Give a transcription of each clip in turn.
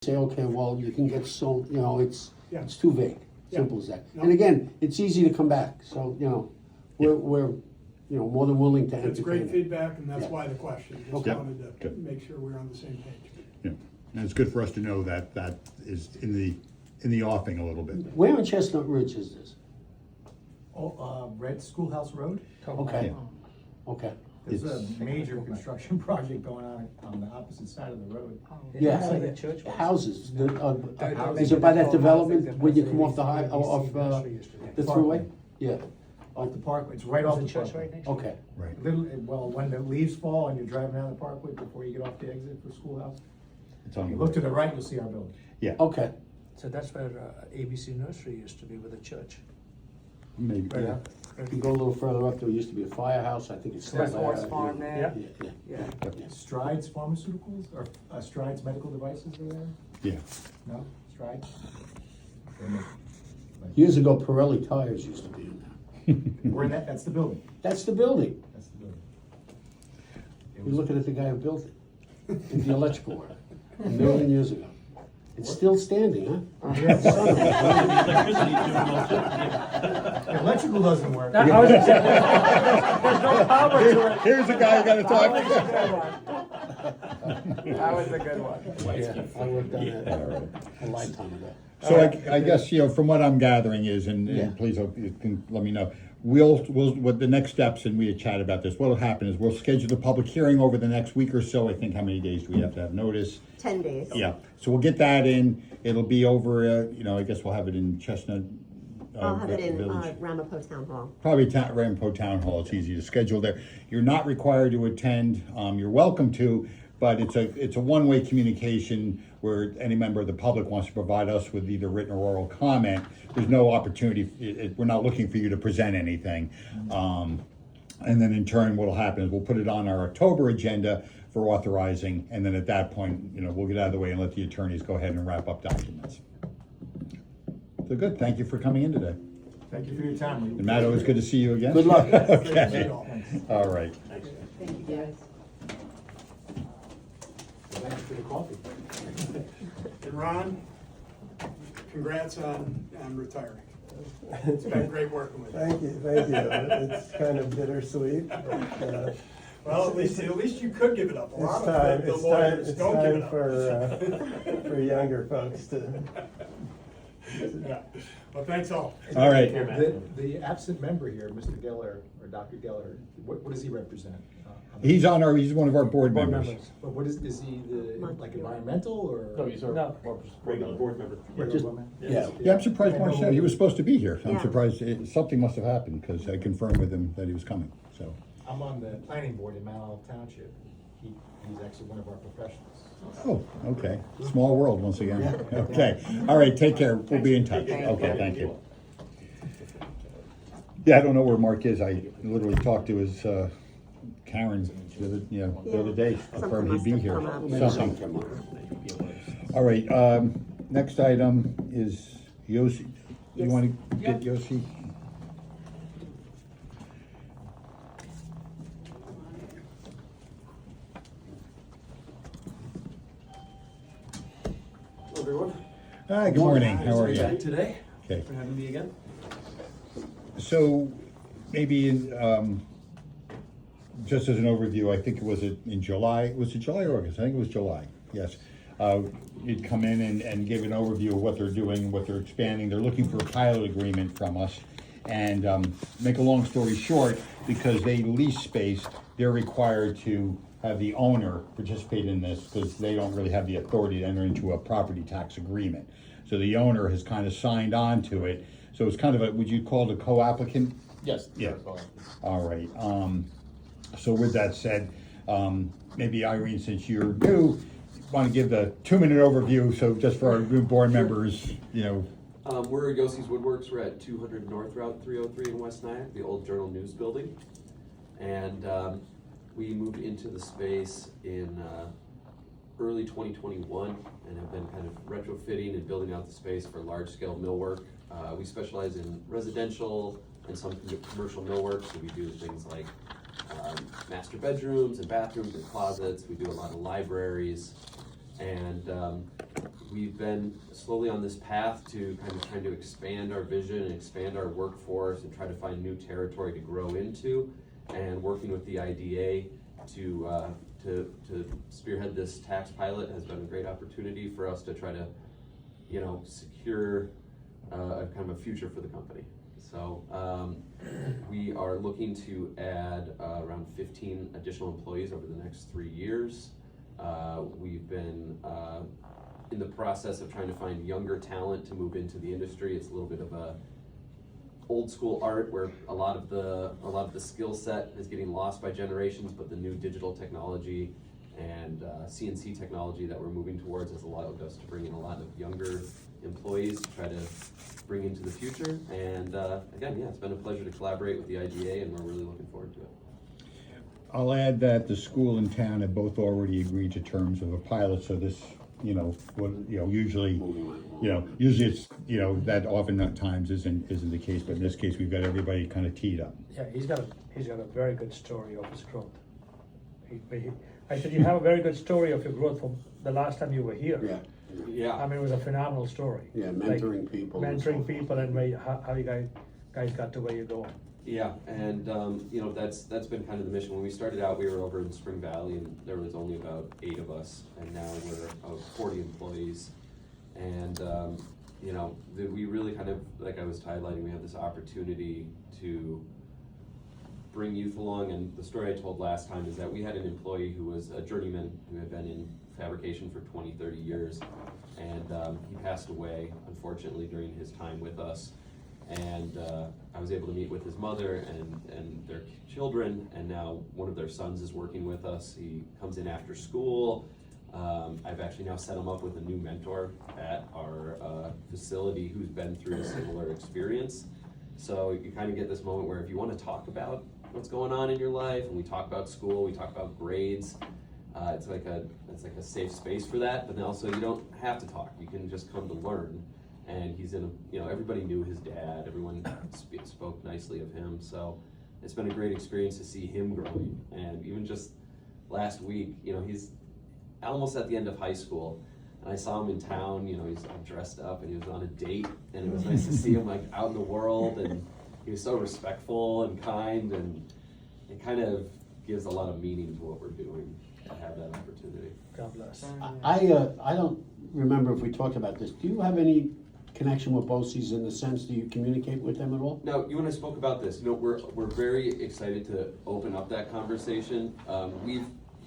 say, okay, well, you can get so, you know, it's too vague, Yeah. simple as that. No. And again, it's easy to come back, so, you know, we're, you know, more than willing to entertain It's great it. feedback, and that's Yeah. why the question. Just Okay. wanted to Good. make sure we're on the same page. Yeah, and it's good for us to know that that is in the offing a little bit. Where in Chestnut Ridge is this? Red Schoolhouse Road. Okay, okay. There's a major construction project going on the opposite side of the road. Yeah, Where the church was. houses, houses. is it by that Houses, development, when you come off the Parkway. the thruway? Yeah, Off the parkway, it's right off the There's a church parkway. right next to it. okay, Right. Well, when the leaves fall and you're driving down the parkway before you get off the exit for Schoolhouse, It's on you the look to the right, you'll see our building. Yeah, okay. So that's where ABC Nursery used to be with the church. maybe. Yeah. If you go a little further up, there used to be a firehouse, I think it's still There's there. horse farm there. Yeah, yeah. Yeah. Strides Pharmaceuticals, or Strides Medical Devices are there? Yeah. No, Strides? They make- Years ago, Pirelli tires used to be in there. We're in that's the building, That's the building. that's the building. It You're was- looking at the guy who built it, in the electrical work, a million years ago. It's still standing, huh? Electrical doesn't work. There's no power to it. Here's a guy you gotta talk to. That was a good one. Yeah, I worked on that a lifetime ago. So I guess, you know, from what I'm gathering is, and Yeah. please, you can let me know, we'll, what the next steps, and we had chatted about this, what'll happen is we'll schedule the public hearing over the next week or so. I think, how many days do we have to have notice? 10 days. Yeah, so we'll get that in, it'll be over, you know, I guess we'll have it in Chestnut. I'll have it in Village. Ramapo Town Hall. Probably Rampo Town Hall, it's easy to schedule there. You're not required to attend, you're welcome to, but it's a one-way communication where any member of the public wants to provide us with either written or oral comment. There's no opportunity, we're not looking for you to present anything. And then in turn, what'll happen is we'll put it on our October agenda for authorizing, and then at that point, you know, we'll get out of the way and let the attorneys go ahead and wrap up documents. So good, thank you for coming in today. Thank you for your time. And Matt, it was good to see you again. Good luck. Okay, all right. Thank you, guys. Thank you for the coffee. And Ron, congrats on retiring. It's been great working with you. Thank you, thank you. It's kind of bittersweet, but, Well, at least you could give it up. A lot it's time, of the it's lawyers time, it's don't give it time up. for younger folks to. Yeah. Well, thanks all. All right. The absent member here, Mr. Geller, or Dr. Geller, what does he represent? He's one of our board members. But what is he like environmental or? No, he's our regular board member. Regular woman? Yeah. Yeah, I'm surprised Mark said he was supposed to be here. I'm Yeah. surprised, something must have happened, because I confirmed with him that he was coming, so. I'm on the planning board in Mount Olive Township. He's actually one of our professionals. Oh, okay. Small world once again. Okay, all right, take care. We'll be in touch. Okay, thank you. Yeah, I don't know where Mark is. I literally talked to his, Karen the other day. Confirmed he'd be here. Something. All right, next item is Yossi. You Yes. want to get Yossi? Hello, everyone. Hi, good morning. How are Nice to be back you? today. Okay. For having me again. So maybe just as an overview, I think it was in July, was it July or August? I think it was July, yes. You'd come in and give an overview of what they're doing, what they're expanding. They're looking for a pilot agreement from us. And make a long story short, because they lease space, they're required to have the owner participate in this because they don't really have the authority to enter into a property tax agreement. So the owner has kind of signed on to it. So it's kind of a, would you call it a co-applicant? Yes. Yeah. All right. So with that said, maybe Irene, since you're new, want to give the 2-minute overview. So just for our new board members, you know. We're at Yossi's Woodworks. We're at 200 North Route 303 in West Nyack, the old Journal News building. And we moved into the space in early 2021 and have been kind of retrofitting and building out the space for large-scale millwork. We specialize in residential and some commercial millwork, so we do things like master bedrooms and bathrooms and closets. We do a lot of libraries, and we've been slowly on this path to kind of trying to expand our vision and expand our workforce and try to find new territory to grow into, and working with the IDA to spearhead this tax pilot has been a great opportunity for us to try to, you know, secure a kind of a future for the company. So we are looking to add around 15 additional employees over the next 3 years. We've been in the process of trying to find younger talent to move into the industry. It's a little bit of a old school art where a lot of the skill set is getting lost by generations, but the new digital technology and CNC technology that we're moving towards has allowed us to bring in a lot of younger employees to try to bring into the future. And again, yeah, it's been a pleasure to collaborate with the IDA, and we're really looking forward to it. I'll add that the school and town have both already agreed to terms of a pilot, so this, you know, usually, usually it's, that oftentimes isn't the case, but in this case, we've got everybody kind of teed up. Yeah, he's got a very good story of his growth. I said, you have a very good story of your growth from the last time you were here. Yeah, Yeah. I mean, it was a phenomenal story. yeah, mentoring people. and so Mentoring forth. people and how you guys got to where you're going. Yeah, and that's been kind of the mission. When we started out, we were over in Spring Valley, and there was only about 8 of us, and now we're about 40 employees. And we really kind of, like I was highlighting, we have this opportunity to bring youth along. And the story I told last time is that we had an employee who was a journeyman who had been in fabrication for 20, 30 years, and he passed away, unfortunately, during his time with us. And I was able to meet with his mother and their children, and now one of their sons is working with us. He comes in after school. I've actually now set him up with a new mentor at our facility who's been through a similar experience. So you kind of get this moment where if you want to talk about what's going on in your life, and we talk about school, we talk about grades, it's like a safe space for that, but then also you don't have to talk. You can just come to learn. And he's in everybody knew his dad, everyone spoke nicely of him, so it's been a great experience to see him growing. And even just last week, he's almost at the end of high school, and I saw him in town, he's all dressed up, and he was on a date, and it was nice to see him like out in the world, and he was so respectful and kind, and it kind of gives a lot of meaning to what we're doing to have that opportunity. God bless. I don't remember if we talked about this. Do you have any connection with BOCES in the sense, do you communicate with them at all? No, you and I spoke about this. We're very excited to open up that conversation.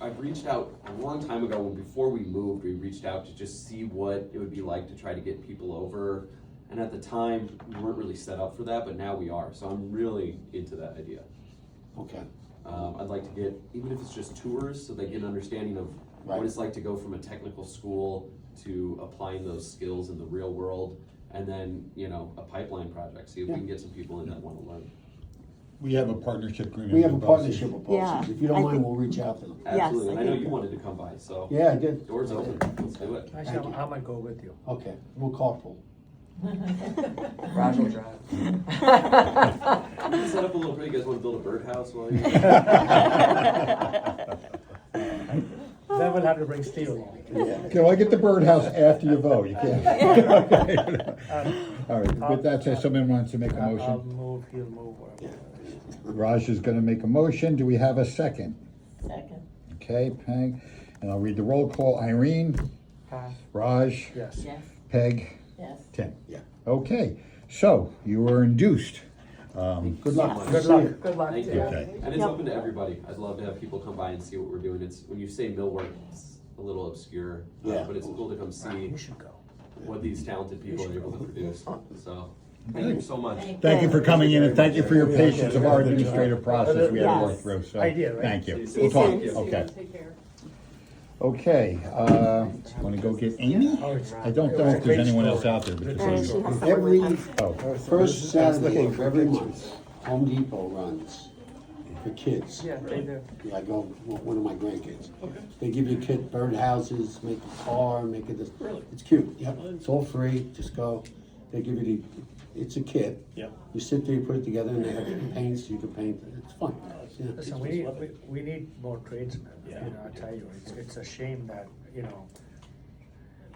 I've reached out a long time ago before we moved. We reached out to just see what it would be like to try to get people over. And at the time, we weren't really set up for that, but now we are. So I'm really into that idea. Okay. I'd like to get, even if it's just tours, so they get an understanding of what it's like to go from a technical school to applying those skills in the real world. And then, a pipeline project, see if we can get some people in that want to learn. We have a partnership agreement. We have a with BOCES. partnership with BOCES. Yeah, If you don't I mind, think- we'll reach out to them. Yes, Absolutely, and I I know think- you wanted to come by, so. Yeah, I did. Doors open, let's do it. Actually, Thank you. I might go with you. Okay, we'll carpool. Raj will drive. We can set up a little bit, you guys want to build a birdhouse while you? Then we'll have to bring Steve along. Yeah. Okay, well, I get the birdhouse after you vote, you can't. All right, with that said, someone wants to make a I'll motion. move, he'll move. Raj is gonna make a motion, do we have a second? Second. Okay, Peg, and I'll read the roll call. Irene, Pass. Raj, Yes. Yes. Peg, Yes. Tim. Yeah. Okay, so you are induced. Good luck. Good See luck. you. Good luck Thank to you. you. Okay. And it's Yep. open to everybody. I'd love to have people come by and see what we're doing. It's, when you say millwork, it's a little obscure, Yeah. but it's cool to come see You should go. what these talented people are able to produce, so. Thank you so much. Thank you for coming in and thank you for your patience of our administrative process we had to work Yes. through, so, Idea, right? thank you. See We'll talk, soon. okay. Take care. Okay, wanna go get Amy? Oh, it's- I don't know if there's anyone else out there. Great but And just- she has Every someone with her. Oh, first I was Saturday looking of for every pictures. month, Home Depot runs for kids. Yeah, they do. I go with one of my grandkids. They give you a kit, birdhouses, make a car, make it this. It's cute. Yep. It's all free. Just go. They give you it's a kit. Yeah. You sit there, you put it together, and they have paints. You can paint. It's fun. Yeah. Listen, we need more tradesmen, I tell you, it's a shame that,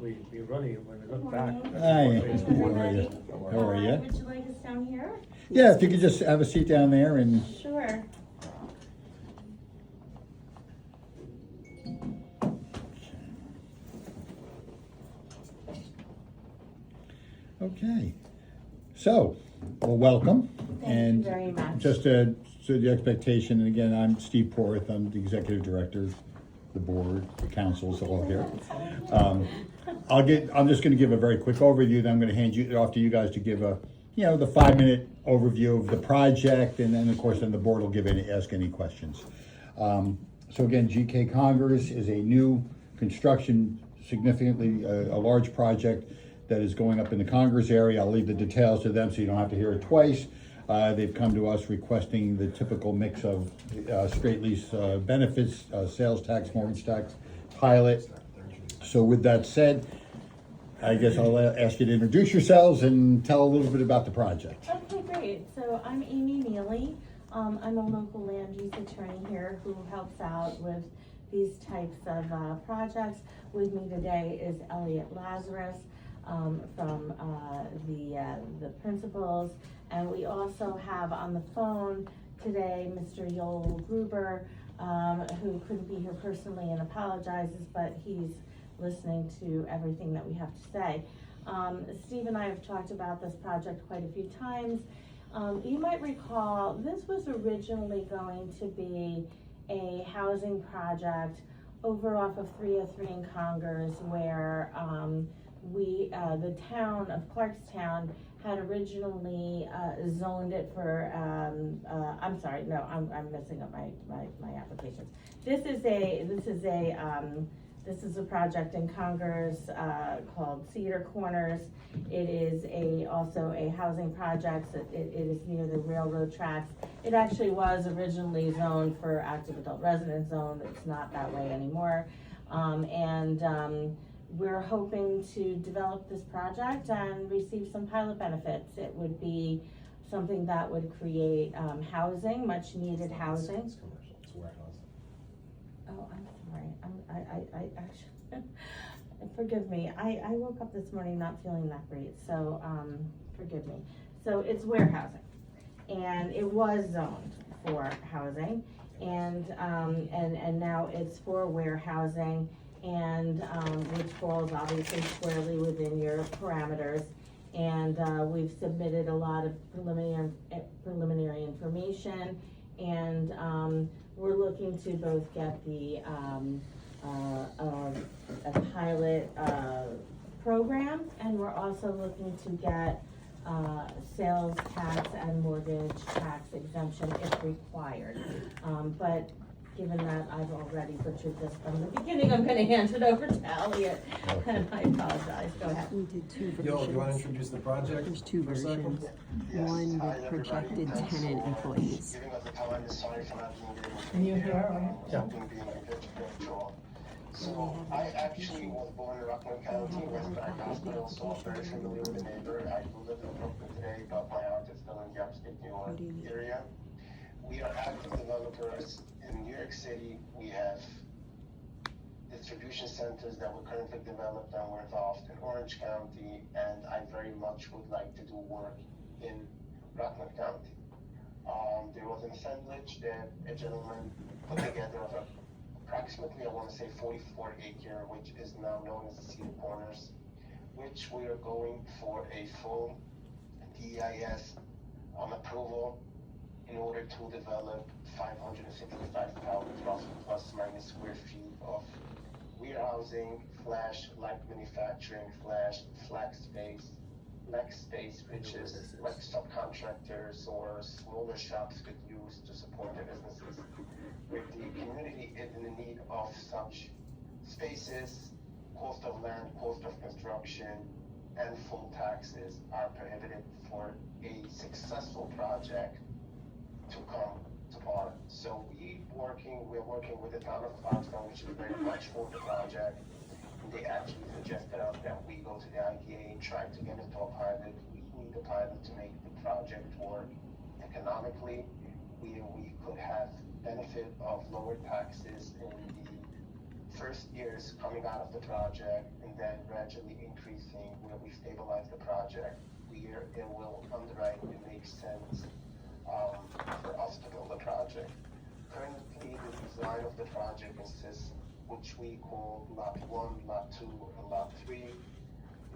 we really, when we look back. Hi. that's How what are we- you? How are you? Would you like us down here? Yeah, if you could just have a seat down there and, Sure. okay. So, well, welcome. Thank you And very much. just so the expectation, and again, I'm Steve Porth, I'm the executive director, the board, the council's all here. I'm just gonna give a very quick overview, then I'm gonna hand it off to you guys to give the 5-minute overview of the project, and then, of course, then the board will ask any questions. So again, GK Congress is a new construction, significantly, a large project that is going up in the Congress area. I'll leave the details to them so you don't have to hear it twice. They've come to us requesting the typical mix of straight lease benefits, sales tax, mortgage tax, pilot. So with that said, I guess I'll ask you to introduce yourselves and tell a little bit about the project. Okay, great. So I'm Amy Mealy. I'm a local land use attorney here who helps out with these types of projects. With me today is Elliot Lazarus from the principals, and we also have on the phone today Mr. Yoel Gruber, who couldn't be here personally and apologizes, but he's listening to everything that we have to say. Steve and I have talked about this project quite a few times. You might recall this was originally going to be a housing project over off of 303 in Congress, where the town of Clarkstown had originally zoned it for, I'm sorry, no, I'm messing up my applications. This is a project in Congress called Cedar Corners. It is also a housing project. It is near the railroad tracks. It actually was originally zoned for active adult residence zone. It's not that way anymore. We're hoping to develop this project and receive some pilot benefits. It would be something that would create housing, much needed housing. It's commercial, it's warehouse. Oh, I'm sorry. I actually, forgive me. I woke up this morning not feeling that great, so forgive me. So it's warehousing, and it was zoned for housing, and now it's for warehousing, and which falls obviously squarely within your parameters. And we've submitted a lot of preliminary information, and we're looking to both get a pilot program, and we're also looking to get sales tax and mortgage tax exemption if required. But given that I've already butchered this from the beginning, I'm gonna hand it over to Elliot, and I apologize. Go ahead. We did two versions. Yo, you wanna introduce the project? There's two for a second? versions. One with projected tenant employees. Can you hear? Yeah. So I actually was born in Rockland County, West Bank Hospital, so I'm very familiar with the neighborhood. I do live in Brooklyn today, but my aunt is still in the upstate New York area. We are active developers in New York City. We have distribution centers that were currently developed and we're involved in Orange County, and I very much would like to do work in Rockland County. There was an assemblage that a gentleman put together of approximately, I want to say 44 acre, which is now known as the Cedar Corners, which we are going for a full DEIS approval in order to develop 565,000 plus minus square feet of warehousing, light manufacturing, flex space, which is like subcontractors or smaller shops could use to support their businesses. If the community is in the need of such spaces, cost of land, cost of construction, and full taxes are prohibited for a successful project to come to par. So we're working with the town of Clarkstown, which is very much for the project. They actually suggested us that we go to the IDA and try to get into a pilot. We need a pilot to make the project work economically. We could have benefit of lower taxes in the first years coming out of the project and then gradually increasing where we stabilize the project, where it will underwrite and make sense for us to build a project. Currently, the design of the project consists, which we call Lot 1, Lot 2, and Lot 3.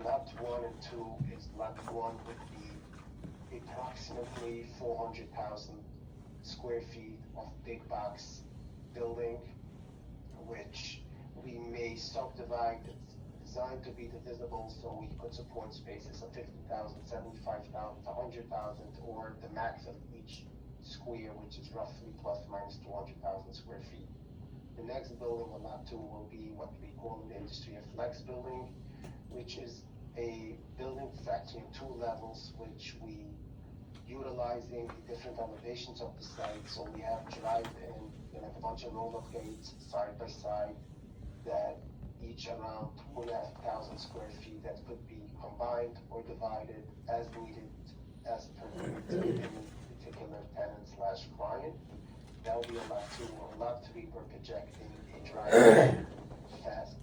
Lot 1 and 2 is Lot 1 would be approximately 400,000 square feet of big box building, which we may subdivide. It's designed to be divisible, so we could support spaces of 50,000, 75,000, 100,000, or the max of each square, which is roughly plus minus 200,000 square feet. The next building on Lot 2 will be what we call in the industry a flex building, which is a building factory in 2 levels, which we utilizing the different elevations of the site. So we have drive-in, we have a bunch of roll-up gates side by side that each around 2,500 square feet that could be combined or divided as needed as per any particular tenant slash client. That will be a Lot 2. Or Lot 3, we're projecting a drive-in fast